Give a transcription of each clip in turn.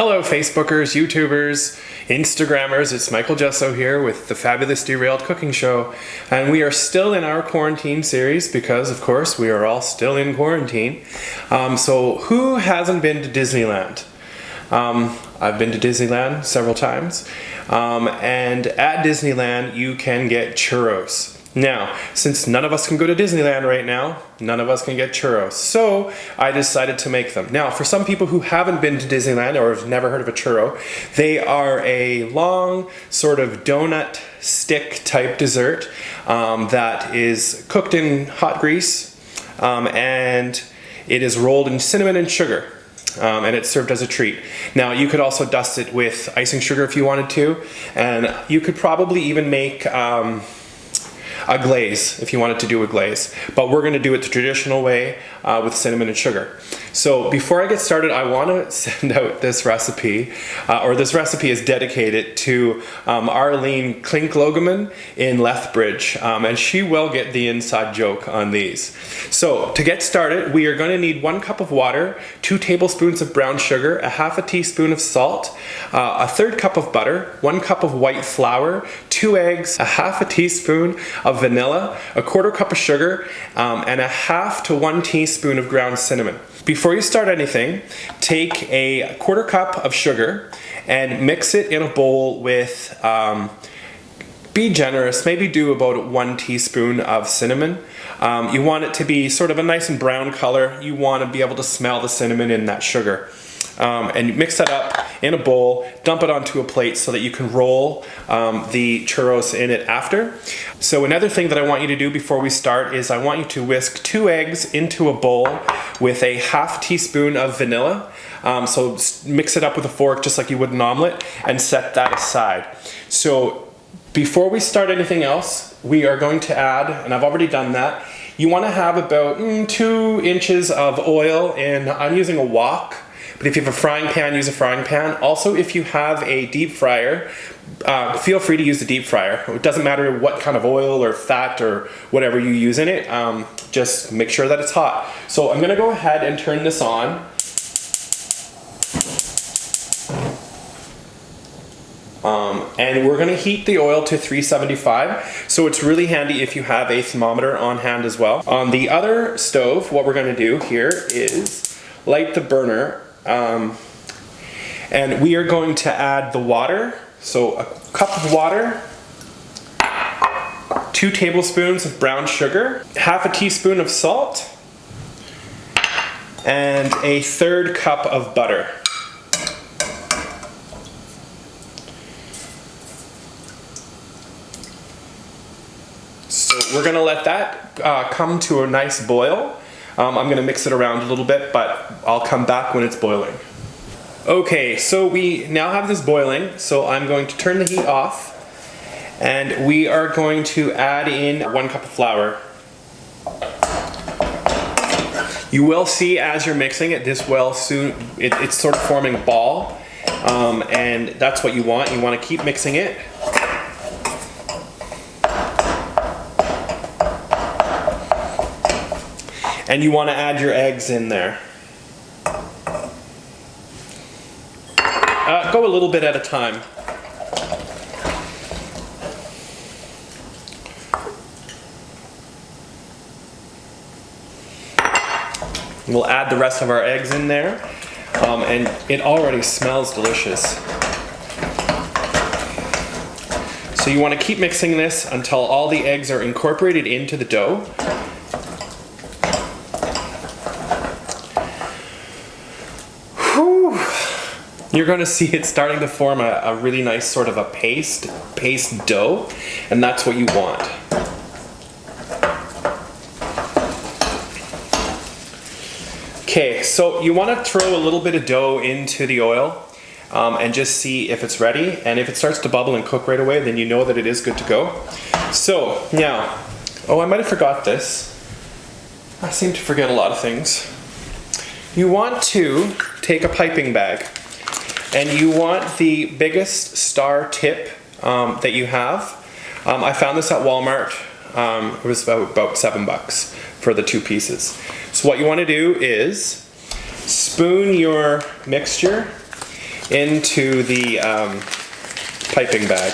Hello Facebookers, YouTubers, Instagrammers, it's Michael Gesso here with the fabulous Derailed cooking show, and we are still in our quarantine series because of course we are all still in quarantine. So who hasn't been to Disneyland? I've been to Disneyland several times, and at Disneyland you can get churros. Now, since none of us can go to Disneyland right now, none of us can get churros, so I decided to make them. Now, for some people who haven't been to Disneyland or have never heard of a churro, they are a long sort of donut stick type dessert that is cooked in hot grease, and it is rolled in cinnamon and sugar. And it's served as a treat. Now, you could also dust it with icing sugar if you wanted to, and you could probably even make a glaze if you wanted to do a glaze, but we're going to do it the traditional way with cinnamon and sugar. So before I get started, I want to send out this recipe, or this recipe is dedicated to Arlene Klink-Logeman in Lethbridge, and she will get the inside joke on these. So to get started, we are going to need 1 cup of water, 2 tablespoons of brown sugar, a half a teaspoon of salt, a 1/3 cup of butter, 1 cup of white flour, 2 eggs, a half a teaspoon of vanilla, a 1/4 cup of sugar, and a half to 1 teaspoon of ground cinnamon. Before you start anything, take a 1/4 cup of sugar and mix it in a bowl with, be generous, maybe do about 1 teaspoon of cinnamon. You want it to be sort of a nice and brown color. You want to be able to smell the cinnamon in that sugar. And you mix that up in a bowl, dump it onto a plate so that you can roll the churros in it after. So another thing that I want you to do before we start is I want you to whisk 2 eggs into a bowl with a half teaspoon of vanilla. So mix it up with a fork just like you would an omelet and set that aside. So before we start anything else, we are going to add, and I've already done that, you want to have about 2 inches of oil in, I'm using a wok. But if you have a frying pan, use a frying pan. Also, if you have a deep fryer, feel free to use the deep fryer. It doesn't matter what kind of oil or fat or whatever you use in it. Just make sure that it's hot. So I'm going to go ahead and turn this on. And we're going to heat the oil to 375. So it's really handy if you have a thermometer on hand as well. On the other stove, what we're going to do here is light the burner. And we are going to add the water. So a cup of water, 2 tablespoons of brown sugar, half a teaspoon of salt, and a 1/3 cup of butter. So we're going to let that come to a nice boil. I'm going to mix it around a little bit, but I'll come back when it's boiling. Okay, so we now have this boiling, so I'm going to turn the heat off, and we are going to add in 1 cup of flour. You will see as you're mixing it, this will soon, it's sort of forming a ball, and that's what you want. You want to keep mixing it. And you want to add your eggs in there. Go a little bit at a time. We'll add the rest of our eggs in there, and it already smells delicious. So you want to keep mixing this until all the eggs are incorporated into the dough. You're going to see it starting to form a really nice sort of a paste dough, and that's what you want. Okay, so you want to throw a little bit of dough into the oil and just see if it's ready, and if it starts to bubble and cook right away, then you know that it is good to go. So now, I might have forgot this. I seem to forget a lot of things. You want to take a piping bag. And you want the biggest star tip that you have. I found this at Walmart. It was about $7 for the 2 pieces. So what you want to do is spoon your mixture into the piping bag.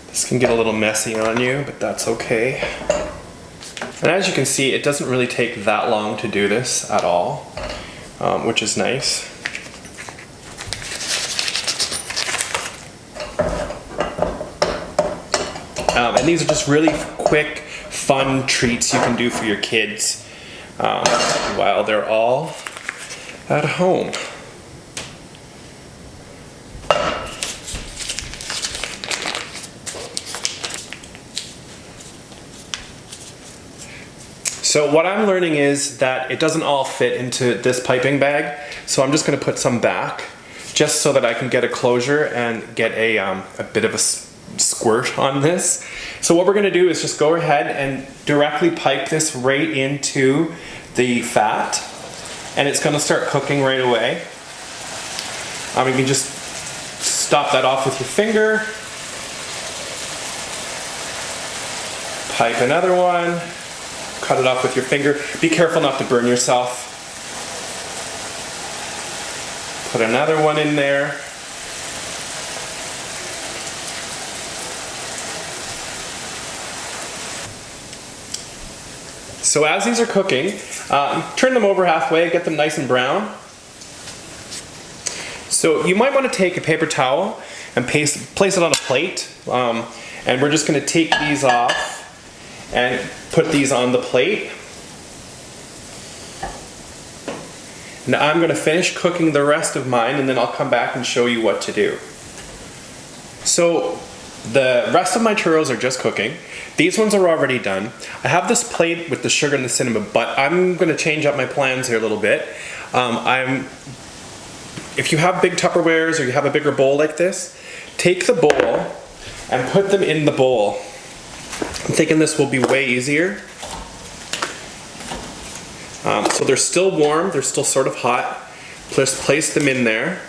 This can get a little messy on you, but that's okay. And as you can see, it doesn't really take that long to do this at all, which is nice. And these are just really quick, fun treats you can do for your kids while they're all at home. So what I'm learning is that it doesn't all fit into this piping bag, so I'm just going to put some back, just so that I can get a closure and get a bit of a squirt on this. So what we're going to do is just go ahead and directly pipe this right into the fat, and it's going to start cooking right away. You can just stop that off with your finger, pipe another one, cut it off with your finger. Be careful not to burn yourself. Put another one in there. So as these are cooking, turn them over halfway, get them nice and brown. So you might want to take a paper towel and place it on a plate. And we're just going to take these off and put these on the plate. And I'm going to finish cooking the rest of mine, and then I'll come back and show you what to do. So the rest of my churros are just cooking. These ones are already done. I have this plate with the sugar and the cinnamon, but I'm going to change up my plans here a little bit. If you have big Tupperwares or you have a bigger bowl like this, take the bowl and put them in the bowl. I'm thinking this will be way easier. So they're still warm, they're still sort of hot. Just place them in there.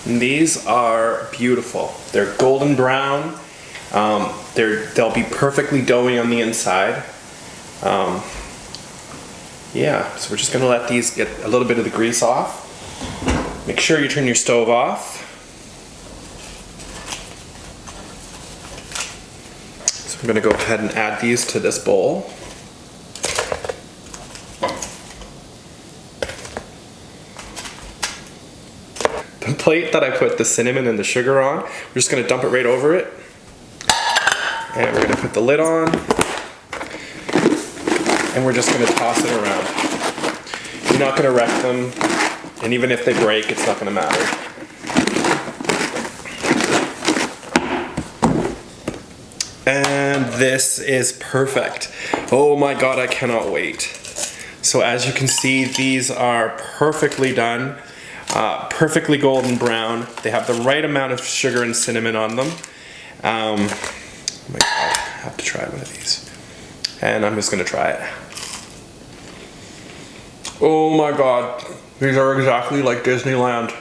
And these are beautiful. They're golden brown. They'll be perfectly doughy on the inside. Yeah, so we're just gonna let these get a little bit of the grease off. Make sure you turn your stove off. So I'm gonna go ahead and add these to this bowl. The plate that I put the cinnamon and the sugar on, we're just going to dump it right over it. And we're going to put the lid on. And we're just going to toss it around. You're not going to wreck them. And even if they break, it's not going to matter. And this is perfect. Oh my God, I cannot wait. So as you can see, these are perfectly done. Perfectly golden brown. They have the right amount of sugar and cinnamon on them. Oh my God, I have to try one of these. And I'm just gonna try it. Oh my God, these are exactly like Disneyland.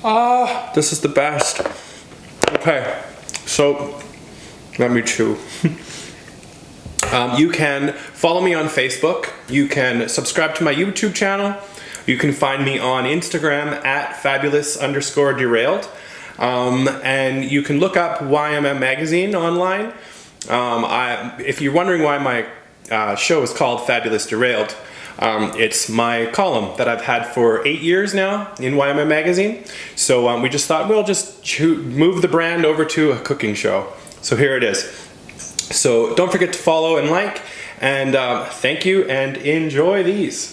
Ah, this is the best. Okay, so let me chew. You can follow me on Facebook. You can subscribe to my YouTube channel. You can find me on Instagram at fabulous_derailed. And you can look up YMM Magazine online. If you're wondering why my show is called Fabulous Derailed, it's my column that I've had for 8 years now in YMM Magazine. So we just thought we'll just move the brand over to a cooking show. So here it is. So don't forget to follow and like, and thank you and enjoy these.